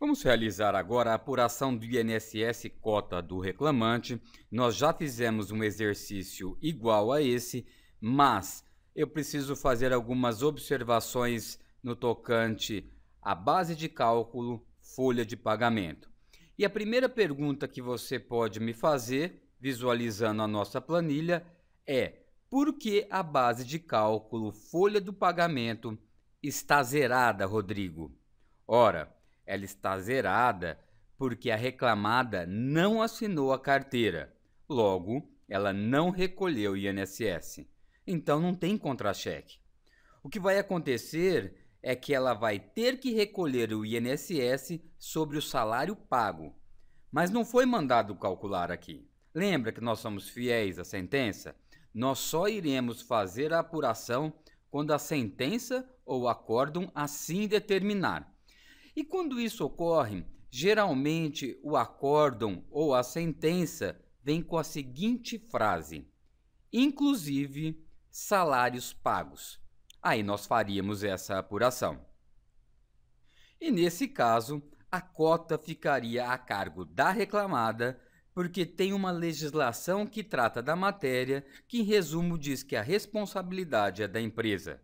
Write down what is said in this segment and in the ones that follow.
Vamos realizar agora a apuração do INSS cota do reclamante. Nós já fizemos um exercício igual a esse, mas eu preciso fazer algumas observações no tocante à base de cálculo, folha de pagamento. E a primeira pergunta que você pode me fazer, visualizando a nossa planilha, é: por que a base de cálculo, folha do pagamento, está zerada, Rodrigo? Ora, ela está zerada porque a reclamada não assinou a carteira. Logo, ela não recolheu o INSS. Então, não tem contra-cheque. O que vai acontecer é que ela vai ter que recolher o INSS sobre o salário pago. Mas não foi mandado calcular aqui. Lembra que nós somos fiéis à sentença? Nós só iremos fazer a apuração quando a sentença ou acórdão assim determinar. E quando isso ocorre, geralmente o acórdão ou a sentença vem com a seguinte frase: inclusive salários pagos. Aí nós faríamos essa apuração. E nesse caso, a cota ficaria a cargo da reclamada, porque tem uma legislação que trata da matéria, que em resumo diz que a responsabilidade é da empresa.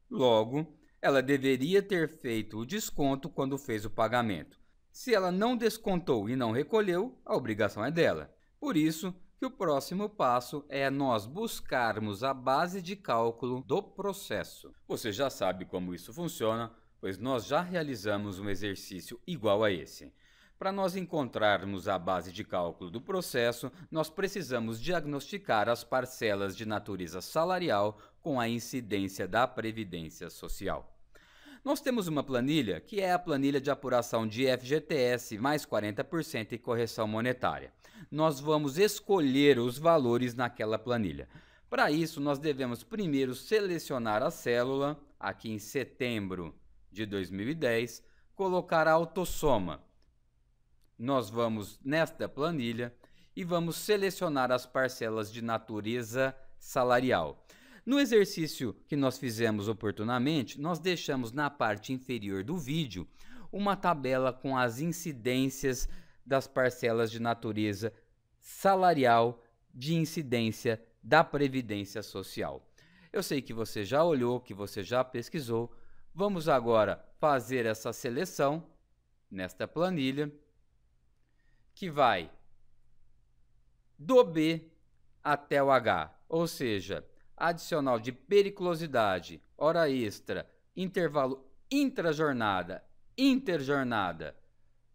Logo, ela deveria ter feito o desconto quando fez o pagamento. Se ela não descontou e não recolheu, a obrigação é dela. Por isso que o próximo passo é nós buscarmos a base de cálculo do processo. Você já sabe como isso funciona, pois nós já realizamos um exercício igual a esse. Para nós encontrarmos a base de cálculo do processo, nós precisamos diagnosticar as parcelas de natureza salarial com a incidência da Previdência Social. Nós temos uma planilha que é a planilha de apuração de FGTS mais 40% e correção monetária. Nós vamos escolher os valores naquela planilha. Para isso, nós devemos primeiro selecionar a célula, aqui em setembro de 2010, colocar a autossoma. Nós vamos nesta planilha e vamos selecionar as parcelas de natureza salarial. No exercício que nós fizemos oportunamente, nós deixamos na parte inferior do vídeo uma tabela com as incidências das parcelas de natureza salarial de incidência da Previdência Social. Eu sei que você já olhou, que você já pesquisou. Vamos agora fazer essa seleção nesta planilha, que vai do B até o H, ou seja, adicional de periculosidade, hora extra, intervalo intrajornada, interjornada,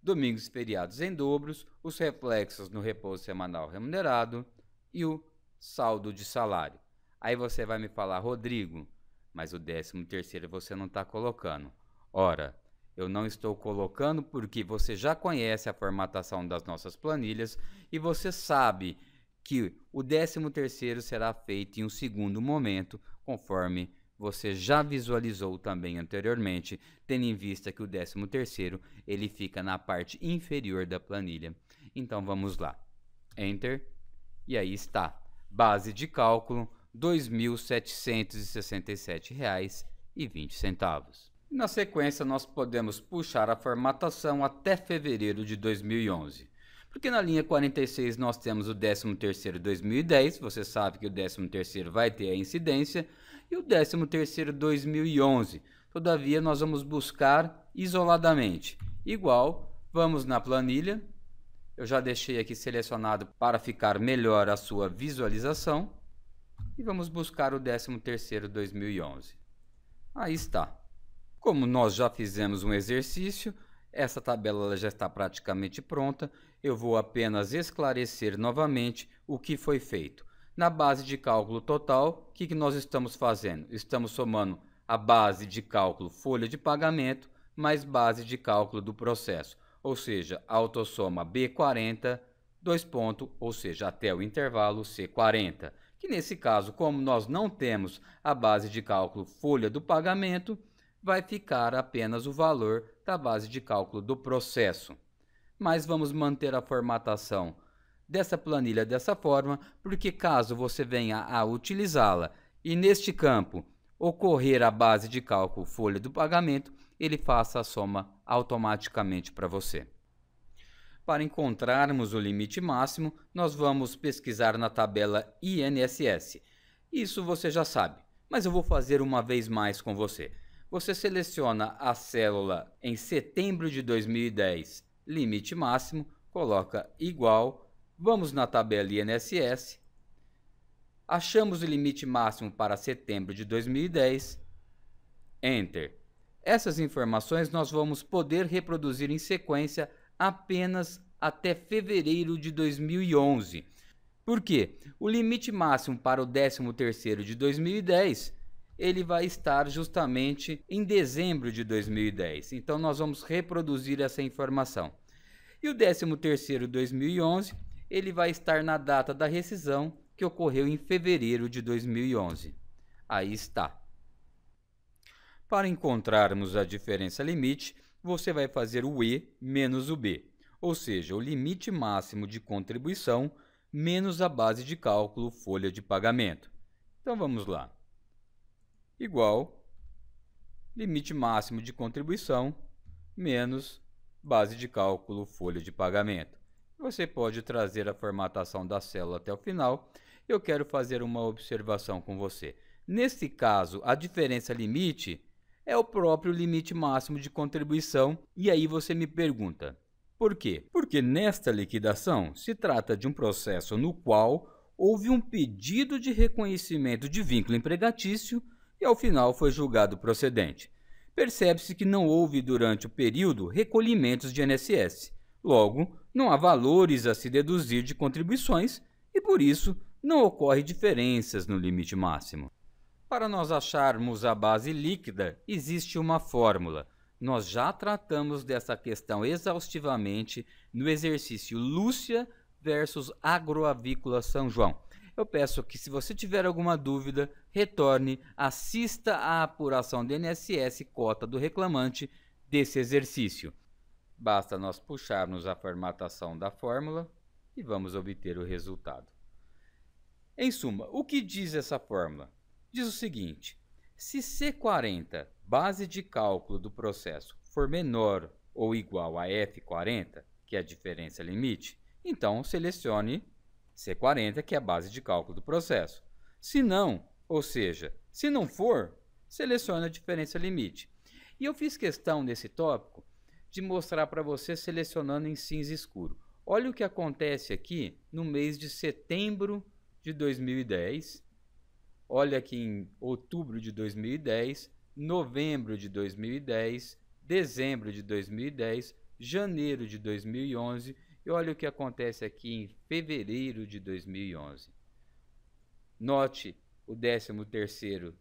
domingos e feriados em dobros, os reflexos no repouso semanal remunerado e o saldo de salário. Aí você vai me falar: Rodrigo, mas o 13º você não está colocando. Ora, eu não estou colocando porque você já conhece a formatação das nossas planilhas e você sabe que o 13º será feito em um segundo momento, conforme você já visualizou também anteriormente, tendo em vista que o 13º ele fica na parte inferior da planilha. Então vamos lá. Enter. E aí está. Base de cálculo R$ 2.767,20. Na sequência, nós podemos puxar a formatação até fevereiro de 2011. Porque na linha 46 nós temos o 13º 2010, você sabe que o 13º vai ter a incidência, e o 13º 2011. Todavia, nós vamos buscar isoladamente. Igual, vamos na planilha, eu já deixei aqui selecionado para ficar melhor a sua visualização, e vamos buscar o 13º 2011. Aí está. Como nós já fizemos um exercício, essa tabela já está praticamente pronta. Eu vou apenas esclarecer novamente o que foi feito. Na base de cálculo total, o que nós estamos fazendo? Estamos somando a base de cálculo folha de pagamento mais base de cálculo do processo, ou seja, a autossoma B40, ou seja, até o intervalo C40. Que nesse caso, como nós não temos a base de cálculo folha do pagamento, vai ficar apenas o valor da base de cálculo do processo. Mas vamos manter a formatação dessa planilha dessa forma, porque caso você venha a utilizá-la e neste campo ocorrer a base de cálculo folha do pagamento, ele faça a soma automaticamente para você. Para encontrarmos o limite máximo, nós vamos pesquisar na tabela INSS. Isso você já sabe, mas eu vou fazer uma vez mais com você. Você seleciona a célula em setembro de 2010, limite máximo, coloca igual, vamos na tabela INSS, achamos o limite máximo para setembro de 2010, Enter. Essas informações nós vamos poder reproduzir em sequência apenas até fevereiro de 2011. Por quê? O limite máximo para o 13º de 2010, ele vai estar justamente em dezembro de 2010. Então nós vamos reproduzir essa informação. E o 13º de 2011, ele vai estar na data da rescisão, que ocorreu em fevereiro de 2011. Aí está. Para encontrarmos a diferença limite, você vai fazer o E menos o B, ou seja, o limite máximo de contribuição menos a base de cálculo folha de pagamento. Então vamos lá. Igual limite máximo de contribuição menos base de cálculo folha de pagamento. Você pode trazer a formatação da célula até o final. Eu quero fazer uma observação com você. Neste caso, a diferença limite é o próprio limite máximo de contribuição. E aí você me pergunta, por quê? Porque nesta liquidação se trata de um processo no qual houve um pedido de reconhecimento de vínculo empregatício e ao final foi julgado procedente. Percebe-se que não houve durante o período recolhimentos de INSS. Logo, não há valores a se deduzir de contribuições e por isso não ocorre diferenças no limite máximo. Para nós acharmos a base líquida, existe uma fórmula. Nós já tratamos dessa questão exaustivamente no exercício Lúcia versus Agroavícola São João. Eu peço que, se você tiver alguma dúvida, retorne, assista à apuração do INSS cota do reclamante desse exercício. Basta nós puxarmos a formatação da fórmula e vamos obter o resultado. Em suma, o que diz essa fórmula? Diz o seguinte: se C40, base de cálculo do processo, for menor ou igual a F40, que é a diferença limite, então selecione C40, que é a base de cálculo do processo. Se não, ou seja, se não for, selecione a diferença limite. E eu fiz questão nesse tópico de mostrar para você selecionando em cinza escuro. Olha o que acontece aqui no mês de setembro de 2010. Olha aqui em outubro de 2010, novembro de 2010, dezembro de 2010, janeiro de 2011 e olha o que acontece aqui em fevereiro de 2011. Note o 13º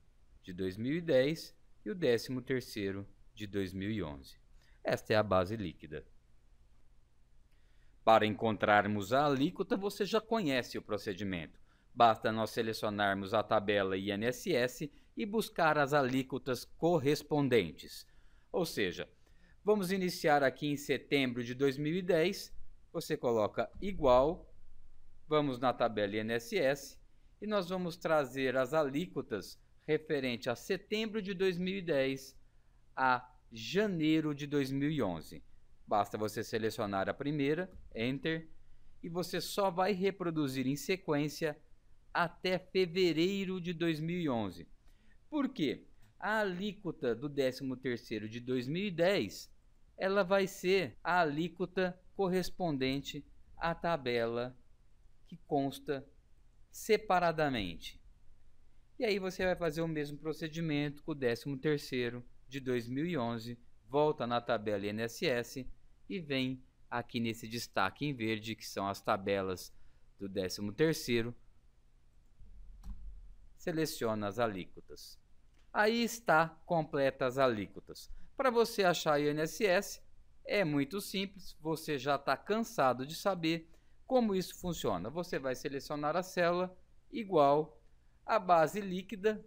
de 2010 e o 13º de 2011. Esta é a base líquida. Para encontrarmos a alíquota, você já conhece o procedimento. Basta nós selecionarmos a tabela INSS e buscar as alíquotas correspondentes. Ou seja, vamos iniciar aqui em setembro de 2010, você coloca igual, vamos na tabela INSS e nós vamos trazer as alíquotas referente a setembro de 2010 a janeiro de 2011. Basta você selecionar a primeira, Enter, e você só vai reproduzir em sequência até fevereiro de 2011. Por quê? A alíquota do 13º de 2010, ela vai ser a alíquota correspondente à tabela que consta separadamente. E aí você vai fazer o mesmo procedimento com o 13º de 2011, volta na tabela INSS e vem aqui nesse destaque em verde, que são as tabelas do 13º, seleciona as alíquotas. Aí está completas as alíquotas. Para você achar o INSS, é muito simples, você já está cansado de saber como isso funciona. Você vai selecionar a célula igual a base líquida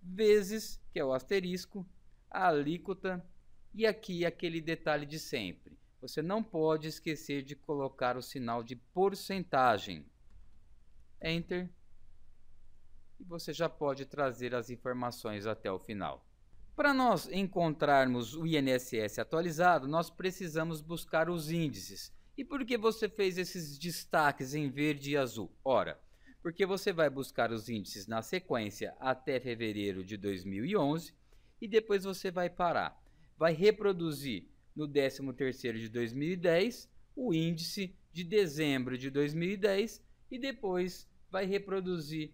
vezes, que é o asterisco, a alíquota e aqui aquele detalhe de sempre. Você não pode esquecer de colocar o sinal de porcentagem. Enter. E você já pode trazer as informações até o final. Para nós encontrarmos o INSS atualizado, nós precisamos buscar os índices. E por que você fez esses destaques em verde e azul? Ora, porque você vai buscar os índices na sequência até fevereiro de 2011 e depois você vai parar. Vai reproduzir no 13º de 2010 o índice de dezembro de 2010 e depois vai reproduzir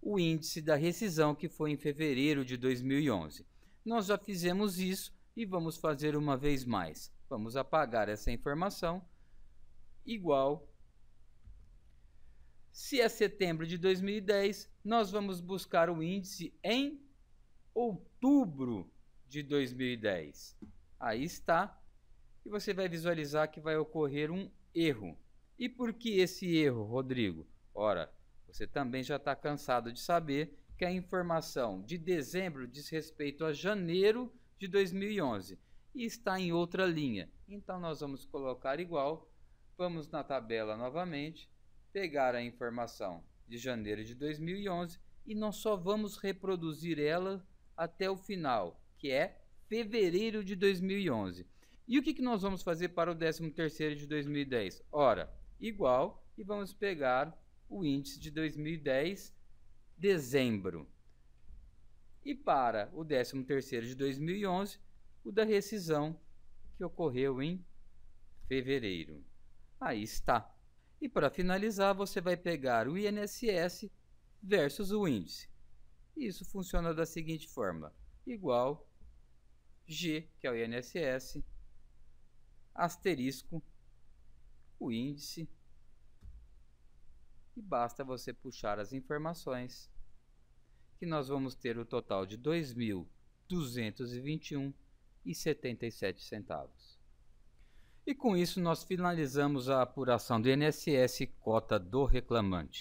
o índice da rescisão que foi em fevereiro de 2011. Nós já fizemos isso e vamos fazer uma vez mais. Vamos apagar essa informação. Igual, se é setembro de 2010, nós vamos buscar o índice em outubro de 2010. Aí está. E você vai visualizar que vai ocorrer um erro. E por que esse erro, Rodrigo? Ora, você também já está cansado de saber que a informação de dezembro diz respeito a janeiro de 2011 e está em outra linha. Então nós vamos colocar igual, vamos na tabela novamente, pegar a informação de janeiro de 2011 e nós só vamos reproduzir ela até o final, que é fevereiro de 2011. E o que nós vamos fazer para o 13º de 2010? Ora, igual, e vamos pegar o índice de 2010, dezembro. E para o 13º de 2011, o da rescisão, que ocorreu em fevereiro. Aí está. E para finalizar, você vai pegar o INSS versus o índice. Isso funciona da seguinte forma. Igual G, que é o INSS, asterisco, o índice, e basta você puxar as informações, que nós vamos ter o total de R$ 2.221,77. E com isso nós finalizamos a apuração do INSS cota do reclamante.